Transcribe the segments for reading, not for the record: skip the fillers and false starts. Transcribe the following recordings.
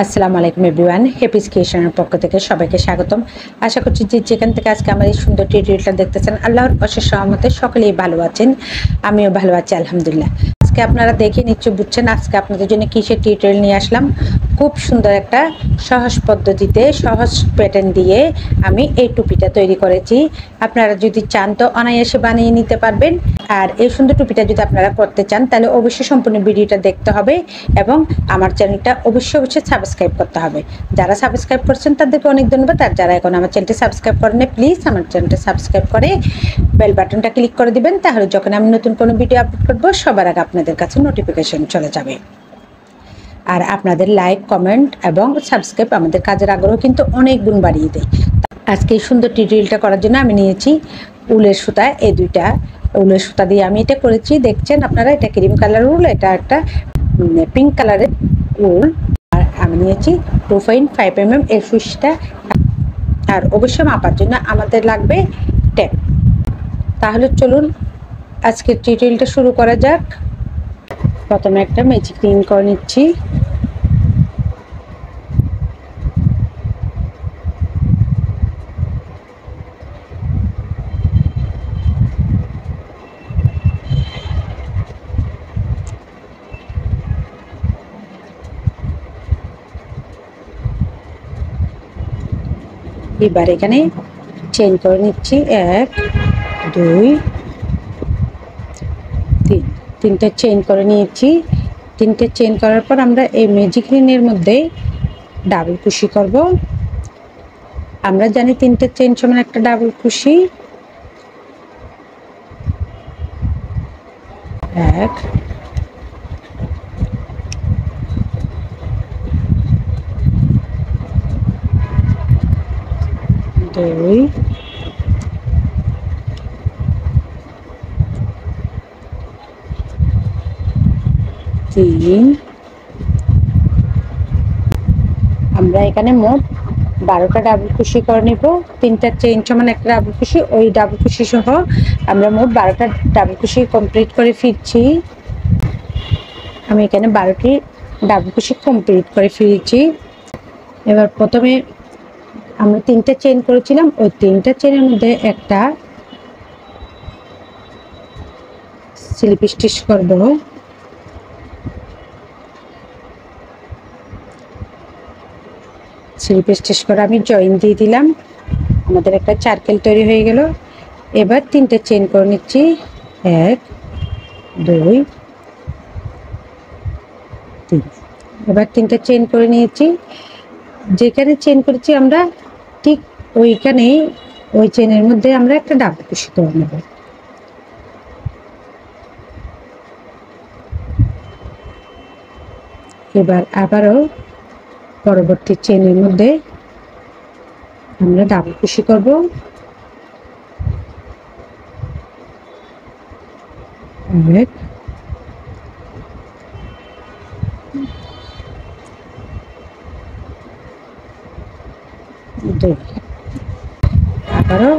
আসসালামু আলাইকুম everyone, Happy's ক্রিয়েশনের পক্ষ থেকে সবাইকে স্বাগতম। আশা করছি যে যেখান থেকে আজকে আমার এই সুন্দর টিউটোরিয়ালটা দেখতেছেন আল্লাহর অশেষ রহমতে সকলেই ভালো আছেন। আমিও ভালো আছি আলহামদুলিল্লাহ। আজকে আপনারা দেখে নিশ্চয় বুঝছেন আজকে আপনাদের জন্য কিসের টিউটোরিয়াল নিয়ে আসলাম। খুব সুন্দর একটা সহজ পদ্ধতিতে সহজ প্যাটার্ন দিয়ে আমি এই টুপিটা তৈরি করেছি। আপনারা যদি চান তো অনায়াসে বানিয়ে নিতে পারবেন। আর এই সুন্দর টুপিটা যদি আপনারা করতে চান তাহলে অবশ্যই সম্পূর্ণ ভিডিওটা দেখতে হবে এবং আমার চ্যানেলটা অবশ্যই সাবস্ক্রাইব করতে হবে। যারা সাবস্ক্রাইব করছেন তাদেরকে অনেক ধন্যবাদ। আর যারা এখন আমার চ্যানেলটি সাবস্ক্রাইব করেন প্লিজ আমার চ্যানেলটা সাবস্ক্রাইব করে বেল বাটনটা ক্লিক করে দিবেন, তাহলে যখন আমি নতুন কোনো ভিডিও আপলোড করব সবার আগে আপনাদের কাছে নোটিফিকেশন চলে যাবে। আর আপনাদের লাইক, কমেন্ট এবং সাবস্ক্রাইব আমাদের কাজের আগ্রহ কিন্তু অনেক গুণ বাড়িয়ে দেয়। আজকে এই সুন্দর টিউটোরিয়ালটা করার জন্য আমি নিয়েছি উলের সুতা। এই দুইটা উলের সুতা দিয়ে আমি এটা করেছি। দেখছেন আপনারা, এটা ক্রিম কালার উল, এটা একটা পিঙ্ক কালারের উল। আর আমি নিয়েছি 2.5 mm এর সুইচটা। আর অবশ্যই মাপার জন্য আমাদের লাগবে টেপ। তাহলে চলুন আজকের টিউটোরিয়ালটা শুরু করা যাক। প্রথমে একটা ম্যাজিক রিং করে নিচ্ছি। এবার এখানে চেইন করে নিচ্ছি 1 2 3, তিনটা চেইন করে নিয়েছি। তিনটে চেইন করার পর আমরা এই ম্যাজিক রিংয়ের মধ্যে ডাবল কুশি করব। আমরা জানি তিনটে চেইন সমান একটা ডাবল কুশি। 1 2 3। আমরা এখানে মোট 12টা ডাবল কুশি করে নেব। তিনটা চেইন সমান একটা ডাবল কুশি, ওই ডাবল কুশি সহ আমরা মোট 12টা ডাবল কুশি কমপ্লিট করে ফিরছি। আমি এখানে 12টি ডাবল কুশি কমপ্লিট করে ফিরেছি। এবার প্রথমে আমরা তিনটা চেইন করেছিলাম, ওই তিনটা চেইনের মধ্যে একটা স্লিপ স্টিচ করব। স্লিপ স্টিচ করে আমি জয়েন দিয়ে দিলাম। আমাদের একটা সার্কেল তৈরি হয়ে গেল। এবার তিনটা চেইন করে নিচ্ছি 1 2 3। এবার তিনটা চেইন করে নিয়েছি। যেখানে চেইন করেছি আমরা ঠিক ওইখানেই ওই চেইনের মধ্যে আমরা একটা ডাবল কুশি করে নেব। এবার আবারও পরবর্তী চেইনের মধ্যে আমরা ডাবল কুশি করব। 1 2। আবারও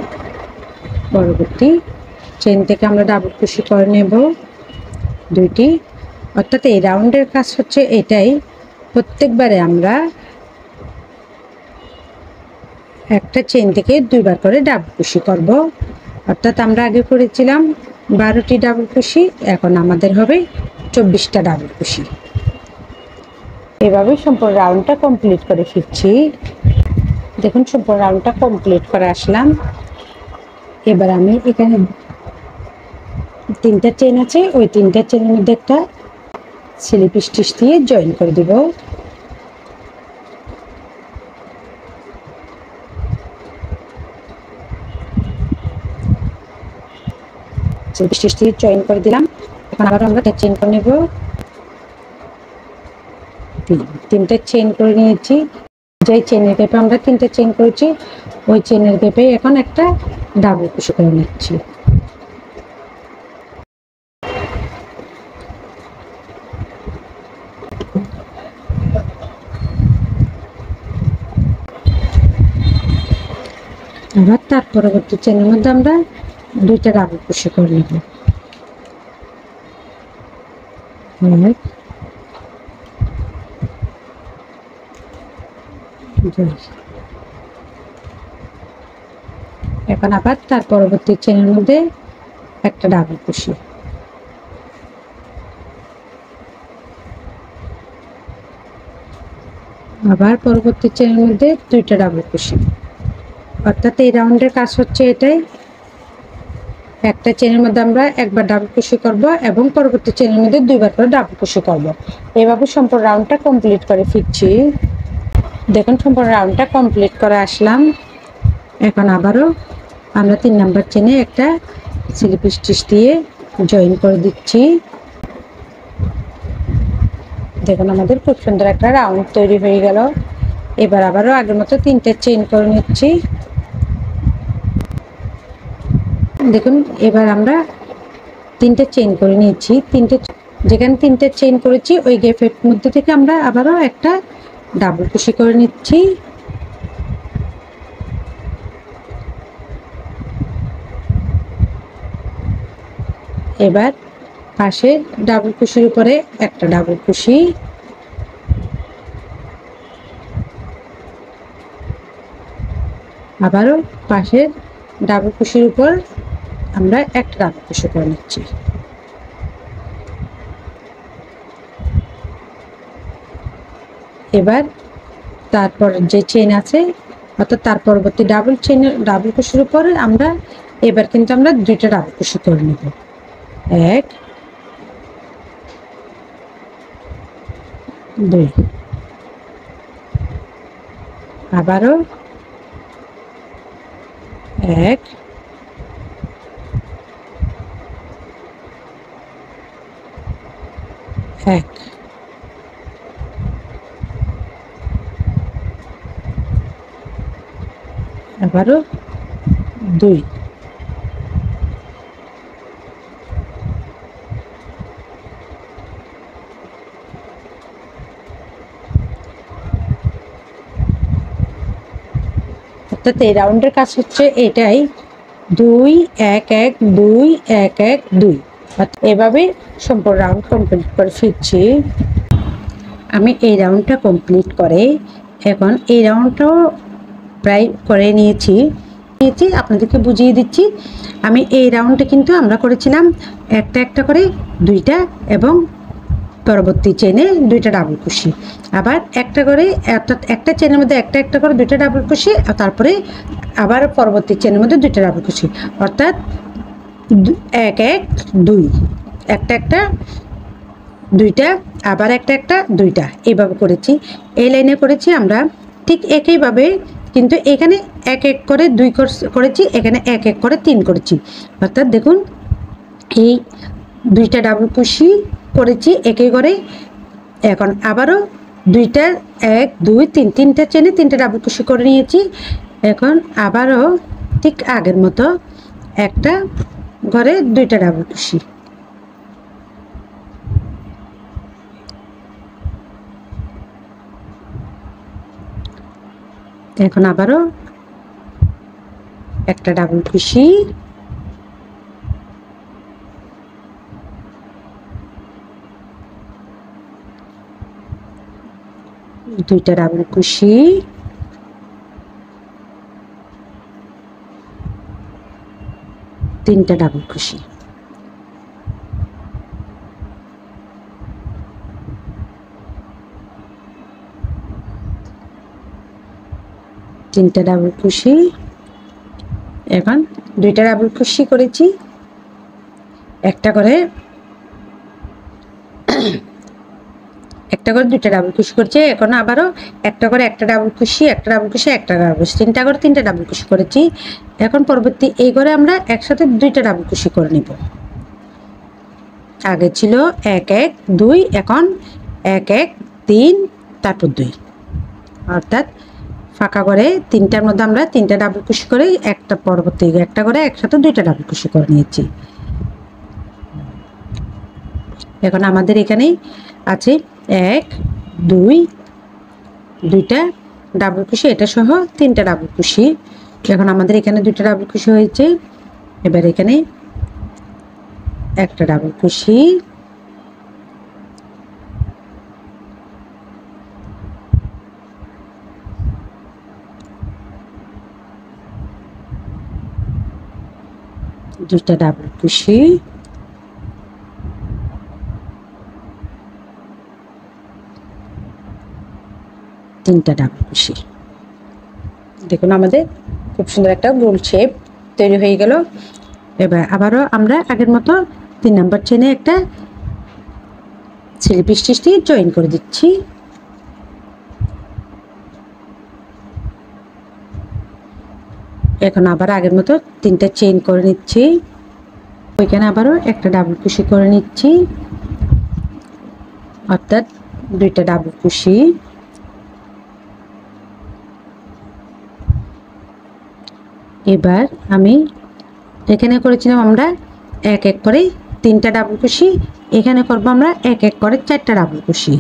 পরবর্তী চেইন থেকে আমরা ডাবল কুশি করে নেব 2টি। অর্থাৎ এই রাউন্ডের কাজ হচ্ছে এটাই, প্রত্যেকবারে আমরা একটা চেইন থেকে 2বার করে ডাবল কুশি করব। অর্থাৎ আমরা আগে করেছিলাম 12টি ডাবল কুশি, এখন আমাদের হবে 24টা ডাবল কুশি। এভাবে সম্পূর্ণ রাউন্ডটা কমপ্লিট করে ফিরছি। দেখুন সম্পূর্ণ রাউন্ডটা কমপ্লিট করে আসলাম। এবার আমি এখানে তিনটা চেইন আছে, ওই তিনটা চেইনের মধ্যে একটা স্লিপ স্টিচ দিয়ে জয়েন করে দেব। স্লিপ স্টিচ দিয়ে জয়েন করে দিলাম। এখন আবার আমরা চেইন করে নেব। তিনটা চেইন করে নিয়েছি। যে চেইনের গ্যাপে আমরা তিনটা চেইন করেছি ওই চেইনের গ্যাপে এখন একটা ডাবল কুশি করে নিচ্ছি। আবার তার পরবর্তী চেইনের মধ্যে আমরা 2টা ডাবল কুশি করে নেব। 1 এখন আবার তার পরবর্তী চেনের মধ্যে একটা ডাবল কুশি, আবার পরবর্তী চেনের মধ্যে দুইটা ডাবল কুশি। অর্থাৎ এই রাউন্ডের কাজ হচ্ছে এটাই, একটা চেনের মধ্যে আমরা একবার ডাবল কুশি করব এবং পরবর্তী চেনের মধ্যে দুইবার করে ডাবল কুশি করব। এইভাবে সম্পূর্ণ রাউন্ডটা কমপ্লিট করে ফিরছি। দেখুন সম্পূর্ণ রাউন্ডটা কমপ্লিট করে আসলাম। এখন আবারও আমরা 3 নাম্বার চেনে একটা স্লিপ স্টিচ দিয়ে জয়েন করে দিচ্ছি। দেখুন আমাদের খুব সুন্দর একটা রাউন্ড তৈরি হয়ে গেল। এবার আবারও আগের মতো 3টে চেইন করে নিচ্ছি। দেখুন এবার আমরা 3টে চেইন করে নিয়েছি। যেখানে 3টে চেইন করেছি ওই গ্যাপের মধ্যে থেকে আমরা আবারও একটা ডাবল কুশি করে নিচ্ছি। এবার পাশে ডাবল কুশির উপরে একটা ডাবল কুশি, আবারও পাশের ডাবল কুশির উপর আমরা একটা ডাবল কুশি করে নিচ্ছি। এবার তারপর যে চেন আছে অর্থাৎ তার পরবর্তী ডাবল কুশির উপরে আমরা এবার কিন্তু আমরা দুইটা ডাবল কুশি করে নেব। এক, দুই, আবারও এক, এক, আবারও দুই, অর্থাৎ এই রাউন্ডের কাজ হচ্ছে এটাই, 2 1 1 2 1 1 2। এভাবে সম্পূর্ণ রাউন্ড কমপ্লিট করে ফিরছি। আমি এই রাউন্ডটা কমপ্লিট করে এখন এই রাউন্ডটাও প্রায় করে নিয়েছি। আপনাদেরকে বুঝিয়ে দিচ্ছি। আমি এই রাউন্ডে কিন্তু আমরা করেছিলাম একটা একটা করে দুইটা এবং পরবর্তী চেনে দুইটা ডাবল কুশি, আবার একটা করে অর্থাৎ একটা চেনের মধ্যে একটা একটা করে দুইটা ডাবল কুশি, আর তারপরে আবার পরবর্তী চেনের মধ্যে দুইটা ডাবল কুশি, অর্থাৎ 1 1 2, একটা একটা দুইটা, আবার একটা একটা দুইটা, এইভাবে করেছি। এই লাইনে করেছি আমরা ঠিক একইভাবে, কিন্তু এখানে এক এক করে 2 করেছি, এখানে এক এক করে 3 করেছি। অর্থাৎ দেখুন এই দুইটা ডাবল কুশি করেছি একই করে। এখন আবারও দুইটা 1 2 3 তিনটা চেনে 3টে ডাবল কুশি করে নিয়েছি। এখন আবারও ঠিক আগের মতো একটা ঘরে 2টা ডাবল কুশি, এখন আবারও একটা ডাবল কুশি, দুইটা ডাবল কুশি, তিনটা ডাবল কুশি, তিনটা ডাবল কুশি। এখন দুইটা ডাবল কুশি করেছি, একটা করে দুইটা ডাবল কুশি করছি। এখন আবারও একটা করে একটা ডাবল কুশি, একটা ডাবল কুশি, একটা ডাবল কুশি, তিনটা করে 3টে ডাবল কুশি করেছি। এখন পরবর্তী এই ঘরে আমরা একসাথে 2টা ডাবল কুশি করে নিব। আগে ছিল 1 1 2, এখন 1 1 3 তারপর 2, অর্থাৎ ফাঁকা করে 3টার মধ্যে আমরা 3টা ডাবল কুশি করে একটা পরবর্তী একটা করে একসাথে 2টা ডাবল কুশি করে নিয়েছি। এখন আমাদের এখানে আছে 1 2 2টা ডাবল কুশি, এটা সহ 3টা ডাবল কুশি। এখন আমাদের এখানে 2টা ডাবল কুশি হয়েছে। এবার এখানে একটা ডাবল কুশি, দুইটা ডাবল কুশি, তিনটা ডাবল কুশি। দেখুন আমাদের খুব সুন্দর একটা গোল শেপ তৈরি হয়ে গেল। এবার আবারও আমরা আগের মতো 3 নাম্বার চেনে একটা স্লিপ স্টিচ দিয়ে জয়েন করে দিচ্ছি। এখন আবার আগের মতো 3টা চেইন করে নিচ্ছি, ওইখানে আবারও একটা ডাবল কুশি করে নিচ্ছি, অর্থাৎ 2টা ডাবল কুশি। এবার আমি এখানে করেছিলাম আমরা এক এক করে 3টা ডাবল কুশি, এখানে করব আমরা এক এক করে 4টা ডাবল কুশি।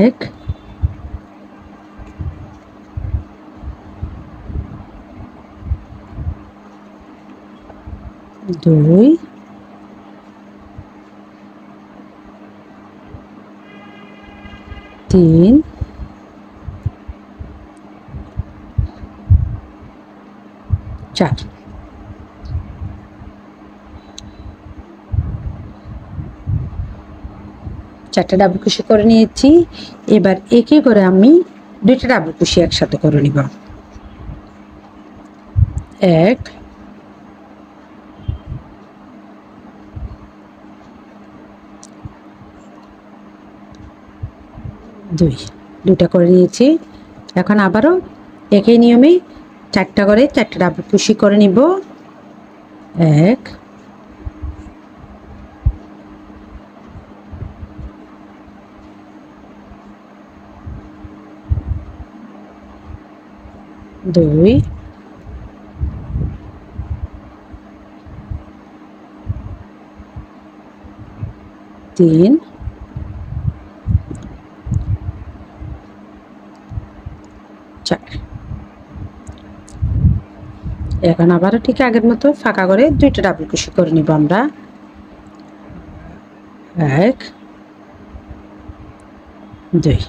1 2 3 4। চারটা ডাবল কুশি করে নিয়েছি। এবার একই করে আমি 2টা ডাবল কুশি একসাথে করে নিব। 1 2, 2টা করে নিয়েছি। এখন আবারও একই নিয়মে 4টা করে 4টা ডাবল কুশি করে নিব। 1 2 3 4। এখন আবারও ঠিক আগের মতো ফাঁকা করে 2টা ডাবল কুশি করে নিব আমরা। 1 2।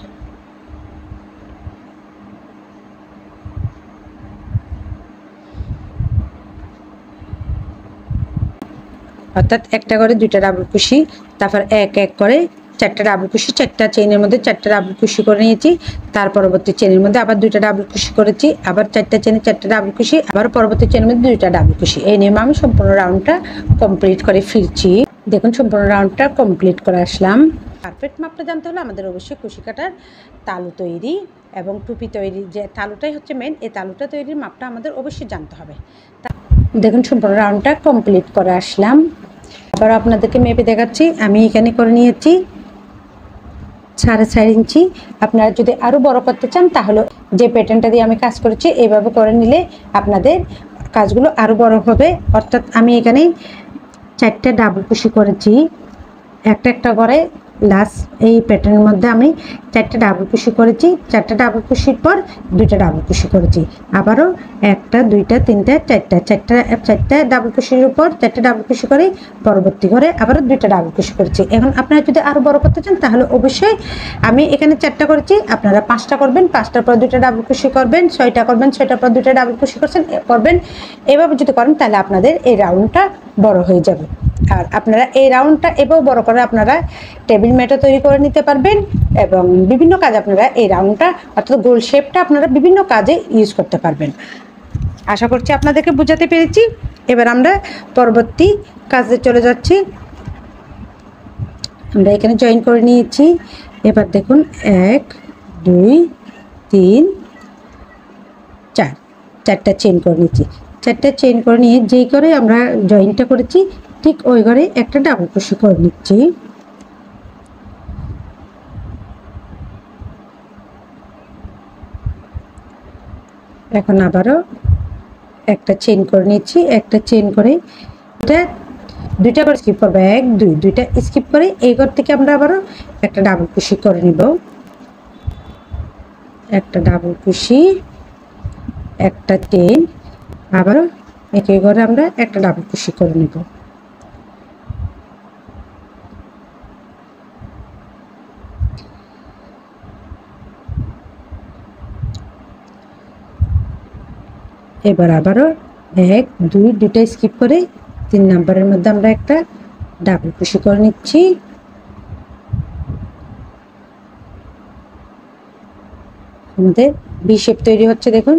অর্থাৎ একটা করে 2টা ডাবল কুশি, তারপর এক এক করে 4টা ডাবল কুশি, 4টা চেইনের মধ্যে 4টা ডাবল কুশি করে নিয়েছি। তার পরবর্তী চেইনের মধ্যে আবার 2টা ডাবল কুশি করেছি, আবার 4টা চেইনে 4টা ডাবল কুশি, আবার পরবর্তী চেইনের মধ্যে 2টা ডাবল কুশি। এই নিয়মে আমি সম্পূর্ণ রাউন্ডটা কমপ্লিট করে ফিরছি। দেখুন সম্পূর্ণ রাউন্ডটা কমপ্লিট করে আসলাম। পারফেক্ট মাপটা জানতে হলে আমাদের অবশ্যই কুশি কাটার তালু তৈরি এবং টুপি তৈরি, যে তালুটাই হচ্ছে মেন, এই তালুটা তৈরির মাপটা আমাদের অবশ্যই জানতে হবে। দেখুন সম্পূর্ণ রাউন্ডটা কমপ্লিট করে আসলাম। আবার আপনাদেরকে মেপে দেখাচ্ছি। আমি এখানে করে নিয়েছি 4.5 ইঞ্চি। আপনারা যদি আরও বড় করতে চান তাহলে যে প্যাটার্নটা দিয়ে আমি কাজ করেছি এইভাবে করে নিলে আপনাদের কাজগুলো আরও বড় হবে। অর্থাৎ আমি এখানে 4টা ডাবল কুশি করেছি, একটা একটা করে লাস্ট এই প্যাটার্নের মধ্যে আমি 4টা ডাবল কুশি করেছি। 4টা ডাবল কুশির পর 2টা ডাবল কুশি করেছি, আবারও 1টা 2টা 3টা 4টা 4টা ডাবল কুশির উপর 4টা ডাবল কুশি করে পরবর্তী ঘরে আবারও 2টা ডাবল কুশি করেছি। এখন আপনারা যদি আরও বড় করতে চান তাহলে অবশ্যই আমি এখানে 4টা করেছি, আপনারা 5টা করবেন, 5টার পর 2টা ডাবল কুশি করবেন, 6টা করবেন, 6টার পর 2টা ডাবল কুশি করবেন। এভাবে যদি করেন তাহলে আপনাদের এই রাউন্ডটা বড় হয়ে যাবে। আর আপনারা এই রাউন্ডটা এভাবে বড় করে আপনারা টেবিল ম্যাটও তৈরি করে নিতে পারবেন এবং বিভিন্ন কাজে আপনারা এই রাউন্ডটা অর্থাৎ গোল শেপটা আপনারা বিভিন্ন কাজে ইউজ করতে পারবেন। আশা করছি আপনাদেরকে বোঝাতে পেরেছি। এবার আমরা পরবর্তী কাজে চলে যাচ্ছি। আমরা এখানে জয়েন করে নিয়েছি। এবার দেখুন 1 2 3 4, 4টা চেইন করে নিচ্ছি। 4টা চেইন করে নিয়ে যেই করে আমরা জয়েনটা করেছি ঠিক ওই ঘরে একটা ডাবল ক্রোশে করে নিচ্ছি। এখন আবারও একটা চেইন করে নিচ্ছি। একটা চেইন করে এটা দুইটা করে স্কিপ করবো, 1 2, দুইটা স্কিপ করে এই ঘর থেকে আমরা আবারও একটা ডাবল ক্রোশে করে নিব। একটা ডাবল ক্রোশে, একটা চেইন, আবারও একই ঘরে আমরা একটা ডাবল ক্রোশে করে নিব। এবার আবারও এক দুই, দুইটা স্কিপ করে 3 নাম্বারের মধ্যে আমরা একটা ডাবল কুশি করে নিচ্ছি। আমাদের ভি শেপ তৈরি হচ্ছে দেখুন।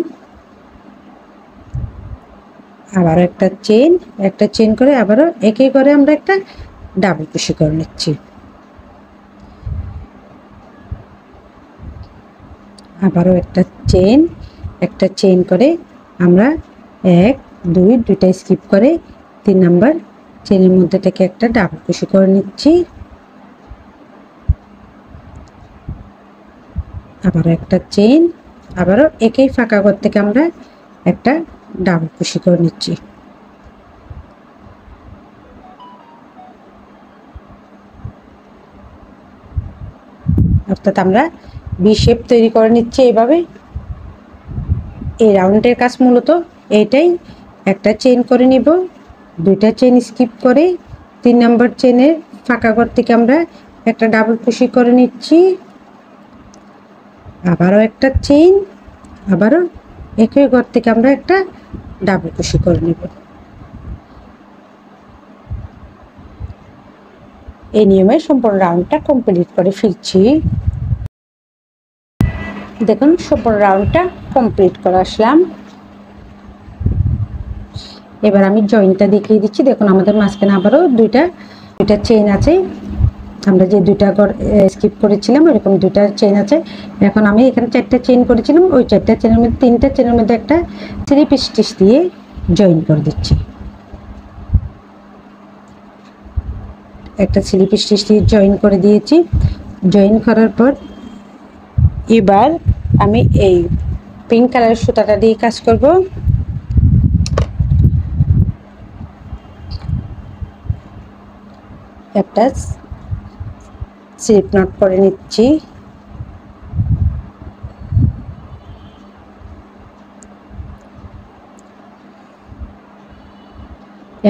আবারও একটা চেন করে আবারও একে করে আমরা একটা ডাবল কুশি করে নিচ্ছি। আবারও একটা চেন করে আমরা এক দুই, দুইটা স্কিপ করে 3 নাম্বার চেনের মধ্যে থেকে একটা ডাবল কুশি করে নিচ্ছি। আবারও একটা চেন, আবারও একই ফাঁকা ঘর থেকে আমরা একটা ডাবল কুশি করে নিচ্ছি। অর্থাৎ আমরা ভি শেপ তৈরি করে নিচ্ছি এইভাবে। এই রাউন্ডের কাজ মূলত এইটাই। একটা চেন করে নিব, দুইটা চেন স্কিপ করে 3 নাম্বার চেনের ফাঁকা ঘর থেকে আমরা একটা ডাবল কুশি করে নিচ্ছি। আবারও একটা চেন, আবারও একই ঘর থেকে আমরা একটা ডাবল কুশি করে নিব। এই নিয়মে সম্পূর্ণ রাউন্ডটা কমপ্লিট করে ফিরছি। দেখুন সম্পূর্ণ রাউন্ডটা কমপ্লিট করে আসলাম। এবার আমি জয়েন্টটা দেখিয়ে দিচ্ছি। দেখুন আমাদের মাঝখানে আবারও দুইটা চেইন আছে। আমরা যে দুইটা স্কিপ করেছিলাম এরকম দুইটা চেইন আছে। এখন আমি এখানে 4টা চেইন করেছিলাম, ওই 4টা চেইনের মধ্যে 3টা চেইনের মধ্যে একটা স্লিপ স্টিচ দিয়ে জয়েন করে দিচ্ছি। একটা স্লিপ স্টিচ দিয়ে জয়েন করে দিয়েছি। জয়েন করার পর এবার আমি এই পিঙ্ক কালারের সুতাটা দিয়ে কাজ করব। একটা স্লিপ নট করে নিচ্ছি।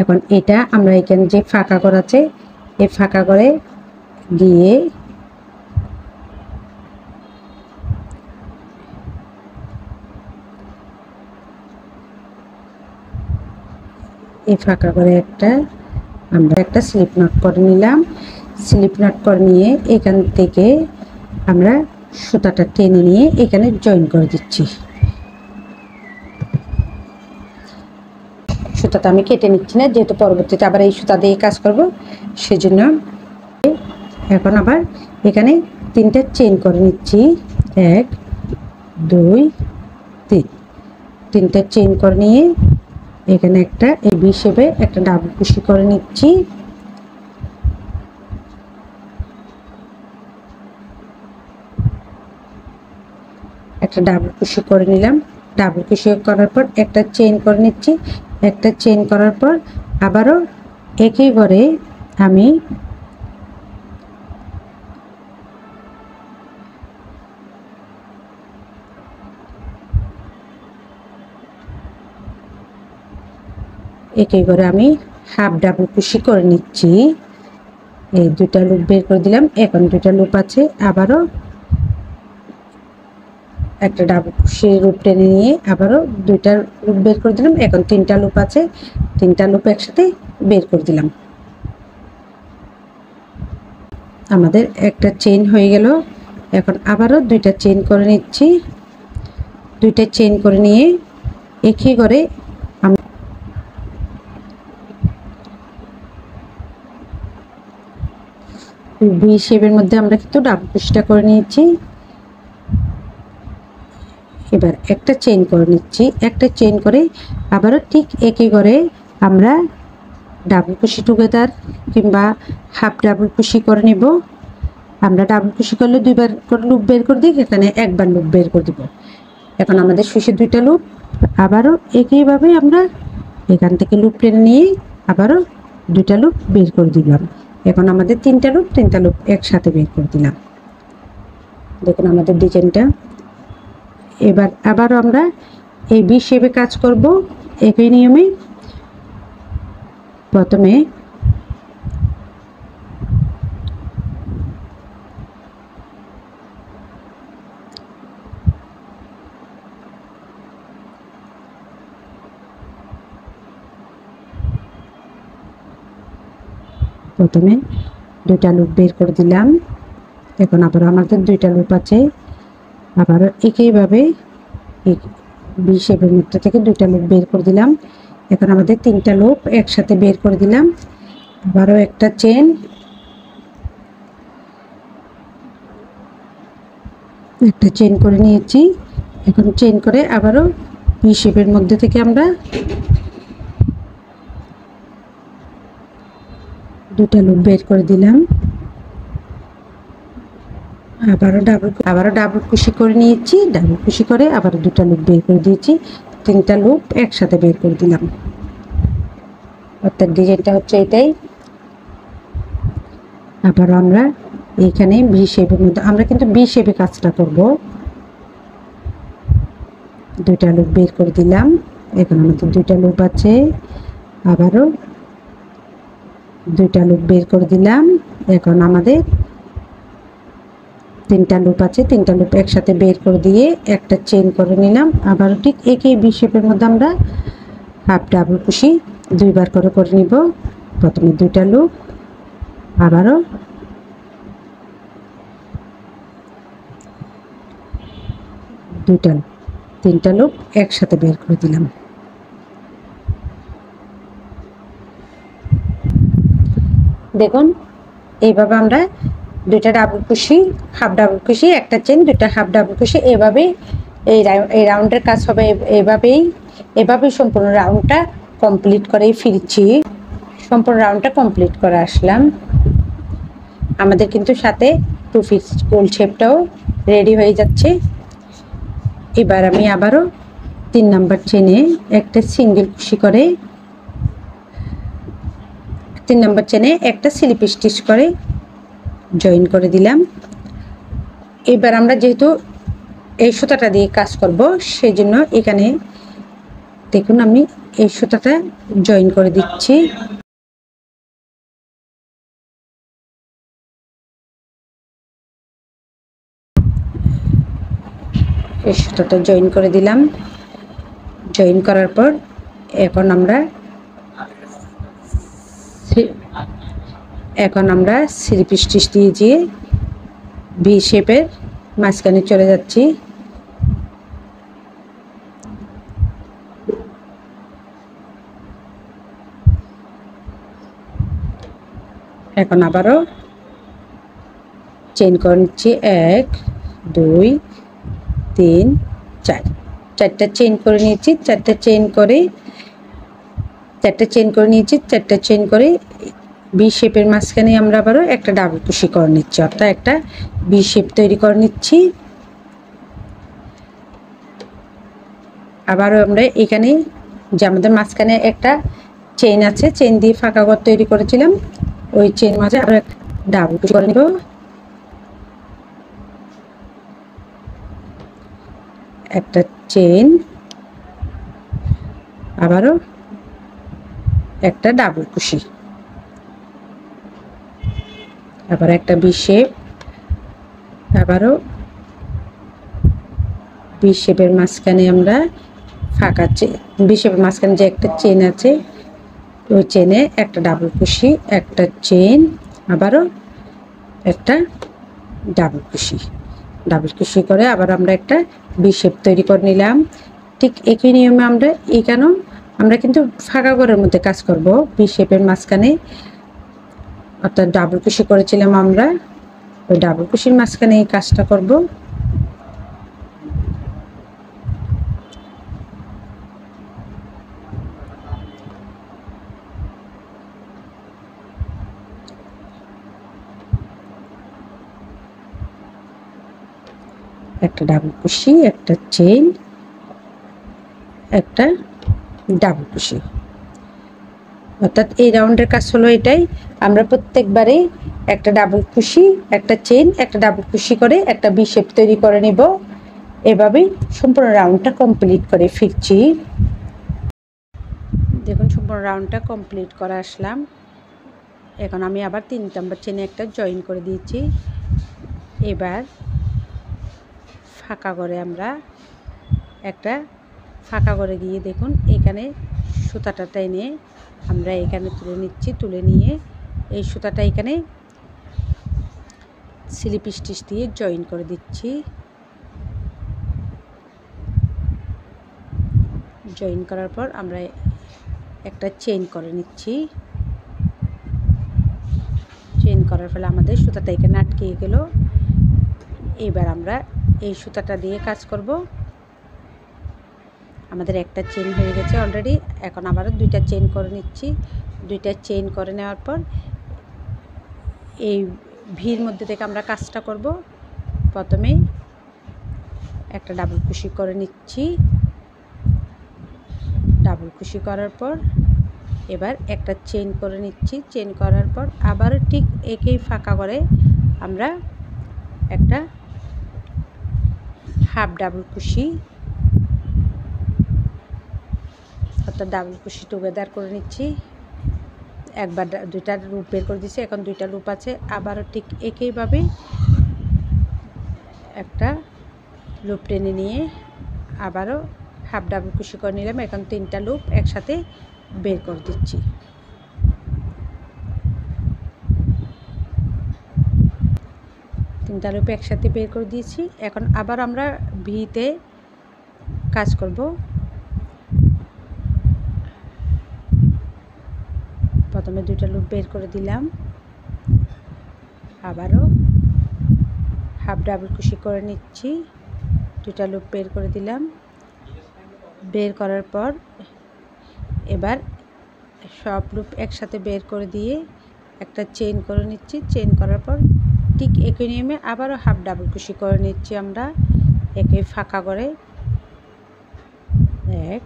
এখন এটা আমরা এখানে যে ফাঁকা ঘর আছে এই ফাঁকা ঘরে গিয়ে এই ফাঁকা ঘরে আমরা একটা স্লিপ নট করে নিলাম। স্লিপ নট করে নিয়ে এখান থেকে আমরা সুতাটা টেনে নিয়ে এখানে জয়েন করে দিচ্ছি। সুতাটা আমি কেটে নিচ্ছি না, যেহেতু পরবর্তীতে আবার এই সুতা দিয়ে কাজ করব সেজন্য। এখন আবার এখানে 3টা চেইন করে নিচ্ছি। 1 2 3, 3টা চেইন করে নিয়ে এখানে একটা এই ভি শেপে একটা ডাবল কুশি করে নিচ্ছি। একটা ডাবল কুশি করে নিলাম। ডাবল কুশি করার পর একটা চেইন করে নিচ্ছি। একটা চেইন করার পর আবারও একই ঘরে আমি হাফ ডাবল কুশি করে নিচ্ছি। এই দুইটা লুপ বের করে দিলাম। এখন দুইটা লুপ আছে, আবারও একটা ডাবল কুশি লুপ টেনে নিয়ে আবারও দুইটা লুপ বের করে দিলাম। এখন 3টা লুপ আছে, 3টা লুপ একসাথে বের করে দিলাম। আমাদের একটা চেইন হয়ে গেল। এখন আবারও দুইটা চেইন করে নিচ্ছি। দুইটা চেইন করে নিয়ে একই করে ভি শেপের মধ্যে আমরা কিন্তু ডাবল কুশিটা করে নিয়েছি। এবার একটা চেইন করে নিচ্ছি। একটা চেইন করে আবারও ঠিক একই করে আমরা ডাবল কুশি টুগেদার কিংবা হাফ ডাবল কুশি করে নিব। আমরা ডাবল কুশি করলে 2বার করে লুপ বের করে দিই, এখানে 1বার লুপ বের করে দিব। এখন আমাদের শেষে 2টা লুপ। আবারও একইভাবে আমরা এখান থেকে লুপ টেনে নিয়ে আবারও 2টা লুপ বের করে দিলাম। এখন আমাদের 3টা লুপ একসাথে বের করে দিলাম। দেখুন আমাদের ডিজাইনটা। এবার আবারও আমরা এই ভি শেপে কাজ করব একই নিয়মে। প্রথমে প্রথমে দুইটা লুপ বের করে দিলাম। এখন আবার আমাদের দুইটা লুপ আছে, আবার একইভাবে ভি শেপের মধ্যে থেকে দুইটা লুপ বের করে দিলাম। এখন আমাদের তিনটা লুপ একসাথে বের করে দিলাম। আবারও একটা চেন, একটা চেন করে নিয়েছি। এখন চেন করে আবারও ভি শেপের মধ্যে থেকে আমরা দুটা লুপ বের করে দিলাম। আবারও ডাবল কুশি করে নিয়েছি। ডাবল কুশি করে আবার দুটা লুপ বের করে দিয়েছি। তিনটা লুপ একসাথে বের করে দিলাম। অর্থাৎ ডিজাইনটা হচ্ছে এটাই। আবার আমরা এইখানে ভি শেপের মধ্যে আমরা কিন্তু ভি শেপে কাজটা করব। দুইটা লুপ বের করে দিলাম। এখন আমাদের দুইটা লুপ আছে, আবারও দুইটা লুপ বের করে দিলাম। এখন আমাদের তিনটা লুপ আছে, তিনটা লুপ একসাথে বের করে দিয়ে একটা চেন করে নিলাম। আবারও ঠিক একই ভি শেপের মধ্যে আমরা হাফ ডাবল কুশি দুইবার করে নিব। প্রথমে দুইটা লুপ, আবারও দুইটা লুপ, তিনটা লুপ একসাথে বের করে দিলাম। দেখুন এইভাবে আমরা দুইটা ডাবল কুশি, হাফ ডাবল কুশি, একটা চেন, দুইটা হাফ ডাবল কুশি, এভাবে এই রাউন্ডের কাজ হবে। এভাবেই সম্পূর্ণ রাউন্ডটা কমপ্লিট করেই ফিরছি। সম্পূর্ণ রাউন্ডটা কমপ্লিট করে আসলাম। আমাদের কিন্তু সাথে 2 পিস গোল শেপটাও রেডি হয়ে যাচ্ছে। এবার আমি আবারও 3 নাম্বার চেনে একটা সিঙ্গেল কুশি করে 3 নাম্বার চেনে একটা স্লিপ স্টিচ করে জয়েন করে দিলাম। এবার আমরা যেহেতু এই সুতাটা দিয়ে কাজ করব, সেজন্য এখানে দেখুন আমি এই সুতাটা জয়েন করে দিচ্ছি। এই সুতাটা জয়েন করে দিলাম। জয়েন করার পর এখন আমরা স্লিপ স্টিচ দিয়ে ভি শেপের মাঝখানে চলে যাচ্ছি। এখন আবারও চেন করে নিচ্ছি 1 2 3 4, চারটা চেন করে নিয়েছি। চারটা চেন করে নিয়েছি। চারটা চেন করে ভি শেপের মাঝখানে আমরা আবারও একটা ডাবল কুশি করে নিচ্ছি, অর্থাৎ একটা ভি শেপ তৈরি করে নিচ্ছি। আবারও আমরা এখানে যে আমাদের মাঝখানে একটা চেন আছে, চেন দিয়ে ফাঁকা ঘর তৈরি করেছিলাম, ওই চেন মাঝে আরো একটা ডাবল কুশি করে নিব। একটা চেন, আবারও একটা ডাবল কুশি, আবার একটা ভি শেপ, আবারও ভি শেপের মাঝখানে আমরা ফাঁকা ভি শেপের মাঝখানে যে একটা চেন আছে, ওই চেনে একটা ডাবল কুশি, একটা চেন, আবারও একটা ডাবল কুশি করে আবার আমরা একটা ভি শেপ তৈরি করে নিলাম। ঠিক একই নিয়মে আমরা এখানেও আমরা কিন্তু ফাঁকা ঘরের মধ্যে কাজ করব। ভি শেপের মাঝখানে অর্থাৎ ডাবল কুশি করেছিলাম আমরা, ওই ডাবল কুশির মাঝখানে এই কাজটা করব। একটা ডাবল কুশি, একটা চেন, একটা ডাবল কুশি, অর্থাৎ এই রাউন্ডের কাজ হলো এটাই। আমরা প্রত্যেকবারে একটা ডাবল কুশি, একটা চেন, একটা ডাবল কুশি করে একটা ভি শেপ তৈরি করে নিব। এভাবেই সম্পূর্ণ রাউন্ডটা কমপ্লিট করে ফিরছি। দেখুন সম্পূর্ণ রাউন্ডটা কমপ্লিট করে আসলাম। এখন আমি আবার 3 নাম্বার চেনে একটা জয়েন করে দিয়েছি। এবার ফাঁকা করে আমরা একটা ফাঁকা করে গিয়ে দেখুন এখানে সুতাটা টেনে আমরা এখানে তুলে নিচ্ছি। তুলে নিয়ে এই সুতাটা এখানে স্লিপ স্টিচ দিয়ে জয়েন করে দিচ্ছি। জয়েন করার পর আমরা একটা চেইন করে নিচ্ছি। চেইন করার ফলে আমাদের সুতাটা এখানে আটকে গেল। এবার আমরা এই সুতাটা দিয়ে কাজ করব। আমাদের একটা চেইন হয়ে গেছে অলরেডি। এখন আবারও দুইটা চেইন করে নিচ্ছি। দুইটা চেইন করে নেওয়ার পর এই ভির মধ্যে থেকে আমরা কাজটা করব। প্রথমে একটা ডাবল কুশি করে নিচ্ছি। ডাবল কুশি করার পর এবার একটা চেইন করে নিচ্ছি। চেইন করার পর আবারও ঠিক একই ফাঁকা করে আমরা একটা হাফ ডাবল কুশি অর্থাৎ ডাবল কুশি টুগেদার করে নিচ্ছি। একবার দুইটা লুপ বের করে দিচ্ছি, এখন দুইটা লুপ আছে। আবারও ঠিক একইভাবে একটা লুপ টেনে নিয়ে আবারও হাফ ডাবল কুশি করে নিলাম। এখন তিনটা লুপ একসাথে বের করে দিচ্ছি। তিনটা লুপ একসাথে বের করে দিয়েছি। এখন আবার আমরা ভিতে কাজ করব। প্রথমে দুইটা লুপ বের করে দিলাম, আবারও হাফ ডাবল কুশি করে নিচ্ছি। দুইটা লুপ বের করে দিলাম। বের করার পর এবার সব লুপ একসাথে বের করে দিয়ে একটা চেইন করে নিচ্ছি। চেইন করার পর ঠিক একই নিয়মে আবারও হাফ ডাবল কুশি করে নিচ্ছি আমরা একই ফাঁকা করে। এক,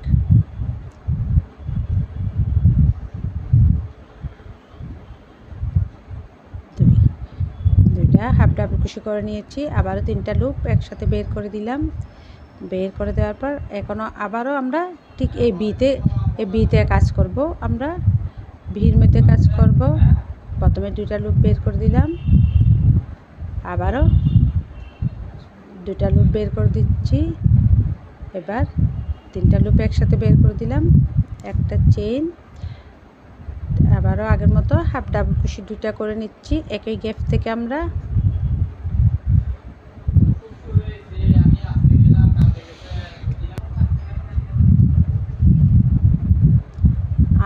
দুইটা হাফ ডাবল কুশি করে নিয়েছি। আবারও তিনটা লুপ একসাথে বের করে দিলাম। বের করে দেওয়ার পর এখনও আবারও আমরা ঠিক এই বিতে কাজ করব। আমরা ভির মধ্যে কাজ করব। প্রথমে দুইটা লুপ বের করে দিলাম, আবারও দুইটা লুপ বের করে দিচ্ছি। এবার তিনটা লুপ একসাথে বের করে দিলাম, একটা চেইন, আবারও আগের মতো হাফ ডাবল কুশি দুইটা করে নিচ্ছি একই গ্যাপ থেকে আমরা।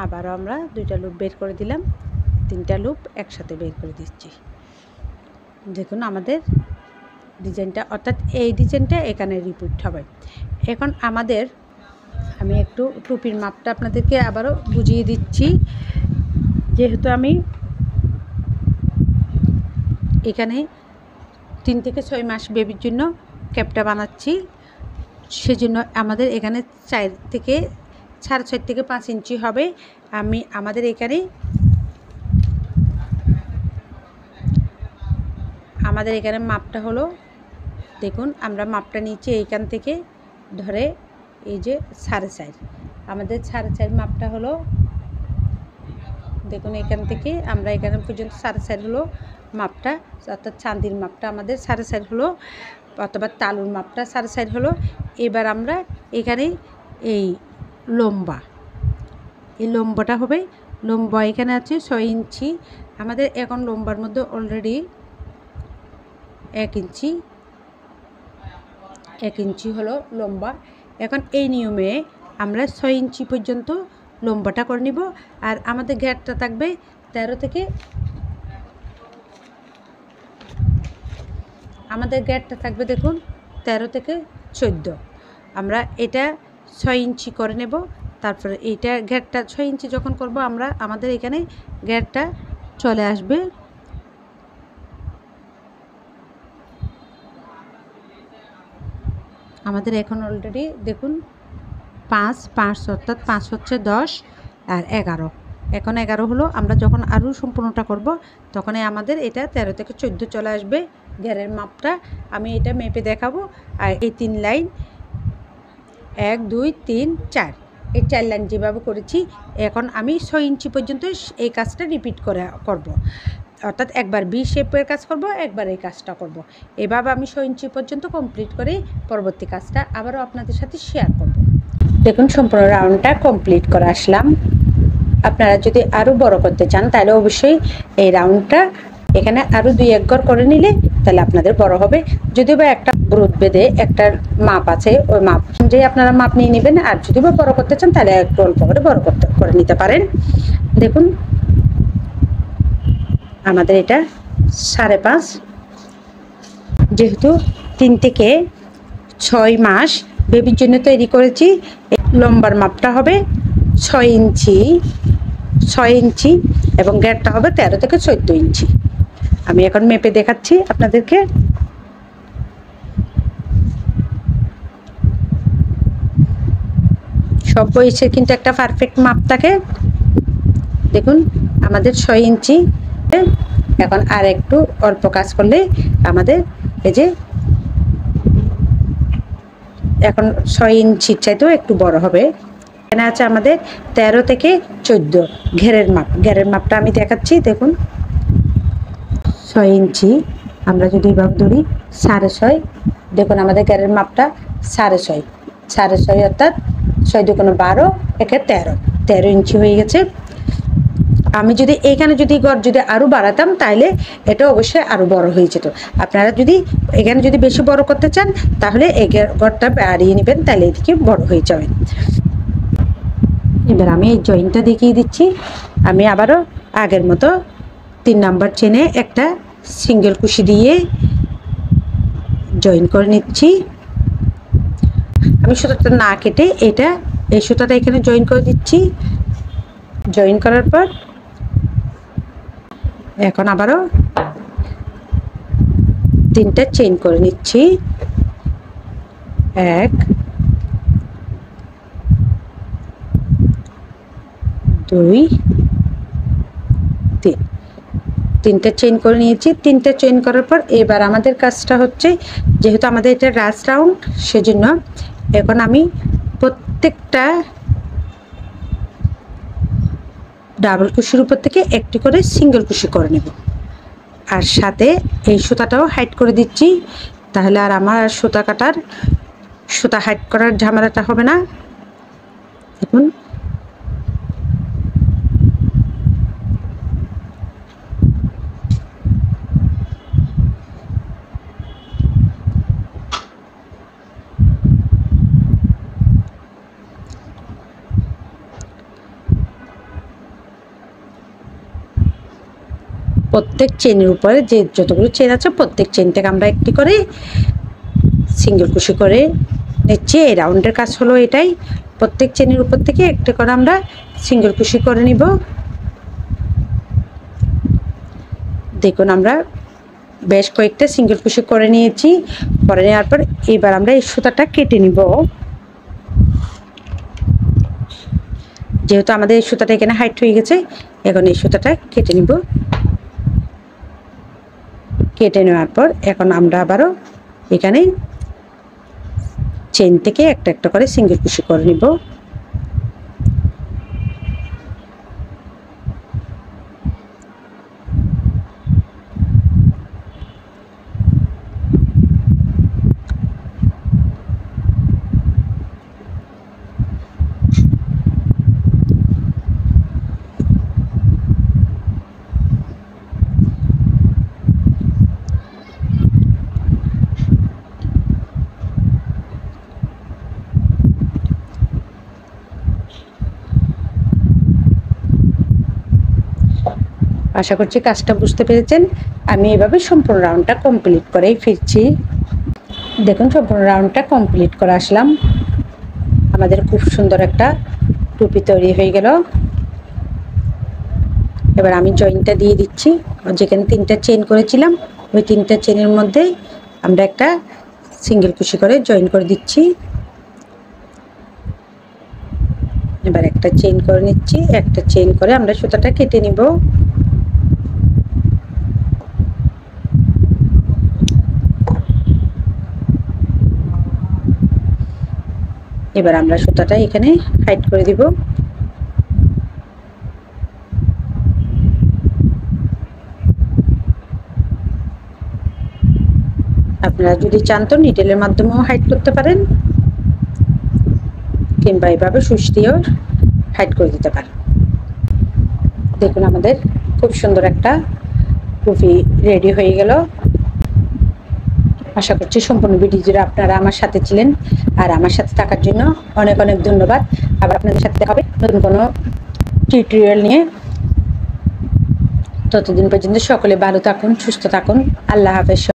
আবারও আমরা দুইটা লুপ বের করে দিলাম, তিনটা লুপ একসাথে বের করে দিচ্ছি। দেখুন আমাদের ডিজাইনটা, অর্থাৎ এই ডিজাইনটা এখানে রিপিট হবে। এখন আমাদের আমি একটু টুপির মাপটা আপনাদেরকে আবারও বুঝিয়ে দিচ্ছি। যেহেতু আমি এখানে 3 থেকে 6 মাস বেবির জন্য ক্যাপটা বানাচ্ছি, সেজন্য আমাদের এখানে 4 থেকে 4.5 থেকে 5 ইঞ্চি হবে। আমাদের এখানে মাপটা হলো, দেখুন আমরা মাপটা নিচ্ছি এইখান থেকে ধরে এই যে 4.5। আমাদের 4.5 মাপটা হলো, দেখুন এখান থেকে আমরা এখানে পর্যন্ত 4.5 হলো মাপটা, অর্থাৎ চাঁদির মাপটা আমাদের 4.5 হলো, অথবা তালুর মাপটা 4.5 হলো। এবার আমরা এখানে এই লম্বাটা হবে, লম্বা এখানে আছে 6 ইঞ্চি। আমাদের এখন লম্বার মধ্যে অলরেডি 1 ইঞ্চি হলো লম্বা। এখন এই নিয়মে আমরা 6 ইঞ্চি পর্যন্ত লম্বাটা করে নিব। আর আমাদের ঘেরটা থাকবে 13 থেকে, আমাদের ঘেরটা থাকবে দেখুন 13 থেকে 14। আমরা এটা 6 ইঞ্চি করে নেব। তারপরে এইটা ঘেরটা 6 ইঞ্চি যখন করব আমরা, আমাদের এখানে ঘেরটা চলে আসবে আমাদের এখন অলরেডি দেখুন 5 অর্থাৎ 5 হচ্ছে 10 আর 11। এখন 11 হলো। আমরা যখন আরও সম্পূর্ণটা করব তখনই আমাদের এটা 13 থেকে 14 চলে আসবে ঘেরের মাপটা। আমি এটা মেপে দেখাবো। আর এই 3 লাইন 1 2 3 4, এই 4 লাইন যেভাবে করেছি, এখন আমি 6 ইঞ্চি পর্যন্ত এই কাজটা রিপিট করব। অর্থাৎ একবার বি শেপের কাজ করব, একবার এই কাজটা করব। এভাবে আমি 6 ইঞ্চি পর্যন্ত কমপ্লিট করে পরবর্তী কাজটা আবারও আপনাদের সাথে শেয়ার করব। দেখুন সম্পূর্ণ রাউন্ডটা কমপ্লিট করে আসলাম। আপনারা যদি আরো বড় করতে চান তাহলে অবশ্যই এই রাউন্ডটা এখানে আরো 2-1 ঘর করে নিলে তাহলে আপনাদের বড় হবে। যদিও বা একটা গ্রুপ বেঁধে একটা মাপ আছে, ওই মাপ অনুযায়ী আপনারা মাপ নিয়ে নেবেন। আর যদি বা বড় করতে চান তাহলে একটু অল্প করে বড় করে নিতে পারেন। দেখুন আমাদের এটা 5.5, যেহেতু 3 থেকে 6 মাস বেবির জন্য তৈরি করেছি। লম্বার মাপটা হবে 6 ইঞ্চি, 6 ইঞ্চি এবং গ্যাপটা হবে 13 থেকে 14 ইঞ্চি। আমি এখন মেপে দেখাচ্ছি আপনাদেরকে। সব বয়সের কিন্তু একটা পারফেক্ট মাপ থাকে। দেখুন আমাদের 6 ইঞ্চি। এখন আর একটু অল্প কাজ করলে আমাদের এই যে এখন 6 ইঞ্চির চাইতেও একটু বড় হবে। এখানে আছে আমাদের 13 থেকে 14 ঘেরের মাপ। ঘেরের মাপটা আমি দেখাচ্ছি। দেখুন 6 ইঞ্চি আমরা যদি এভাবে ধরি 6.5, দেখুন আমাদের ঘেরের মাপটা 6.5, 6.5 অর্থাৎ 6 দুগুণ 12, একে 13 ইঞ্চি হয়ে গেছে। আমি যদি এখানে যদি ঘর যদি আরো বাড়াতাম তাহলে এটা অবশ্যই আরো বড় হয়ে যেত। আপনারা যদি এখানে যদি বেশি বড় করতে চান তাহলে এই ঘরটা বাড়িয়ে নেবেন, তাহলে এদিকে বড় হয়ে যাবে। এবার আমি এই জয়েন্টটা দেখিয়ে দিচ্ছি। আমি আবারও আগের মতো 3 নাম্বার চেনে একটা সিঙ্গেল কুশি দিয়ে জয়েন করে নিচ্ছি। আমি সুতাটা না কেটে এই সুতাটা এখানে জয়েন করে দিচ্ছি। জয়েন করার পর এখন আবারও 3টা চেইন করে নিচ্ছি। 1 2 3, 3টা চেইন করে নিয়েছি। 3টা চেইন করার পর এবার আমাদের কাজটা হচ্ছে, যেহেতু আমাদের এটা রাস্ট রাউন্ড, সেজন্য এখন আমি প্রত্যেকটা ডাবল কুশির উপর থেকে একটি করে সিঙ্গেল কুশি করে নেব। আর সাথে এই সুতাটাও হাইড করে দিচ্ছি, তাহলে আর আমার সুতা হাইড করার ঝামেলাটা হবে না। দেখুন প্রত্যেক চেনের উপরে যে যতগুলো চেন আছে প্রত্যেক চেন থেকে আমরা একটি করে সিঙ্গেল কুশি করে নিচ্ছি। এই রাউন্ডের কাজ হলো এটাই। প্রত্যেক চেনের উপর থেকে একটা করে আমরা সিঙ্গেল কুশি করে নিব। দেখুন আমরা বেশ কয়েকটা সিঙ্গেল কুশি করে নিয়েছি। করে নেওয়ার পর এবার আমরা এই সুতাটা কেটে নিব। যেহেতু আমাদের এই সুতাটা এখানে হাইট হয়ে গেছে, এখন এই সুতাটা কেটে নিব। কেটে নেওয়ার পর এখন আমরা আবারও এখানে চেন থেকে একটা একটা করে সিঙ্গেল কুশি করে নিব। আশা করছি কাজটা বুঝতে পেরেছেন। আমি এভাবে সম্পূর্ণ রাউন্ডটা কমপ্লিট করেই ফিরছি। দেখুন সম্পূর্ণ রাউন্ডটা কমপ্লিট করে আসলাম। আমাদের খুব সুন্দর একটা টুপি তৈরি হয়ে গেল। এবার আমি জয়েন্টটা দিয়ে দিচ্ছি। যেখানে 3টা চেন করেছিলাম ওই 3টা চেনের মধ্যে আমরা একটা সিঙ্গেল কুশি করে জয়েন করে দিচ্ছি। এবার একটা চেন করে নিচ্ছি। একটা চেন করে আমরা সুতাটা কেটে নিব। এবার আমরা সুতাটা এখানে হাইড করে দিব। আপনারা যদি চান তো নিডেলের মাধ্যমেও হাইড করতে পারেন, কিংবা এইভাবে সুচ দিয়েও হাইড করে দিতে পারেন। দেখুন আমাদের খুব সুন্দর একটা টুপি রেডি হয়ে গেল। আশা করছি সম্পূর্ণ ভিডিও জুড়ে আপনারা আমার সাথে ছিলেন, আর আমার সাথে থাকার জন্য অনেক অনেক ধন্যবাদ। আবার আপনাদের সাথে দেখা হবে নতুন কোনো টিউটোরিয়াল নিয়ে। ততদিন পর্যন্ত সকলে ভালো থাকুন, সুস্থ থাকুন। আল্লাহ হাফেজ।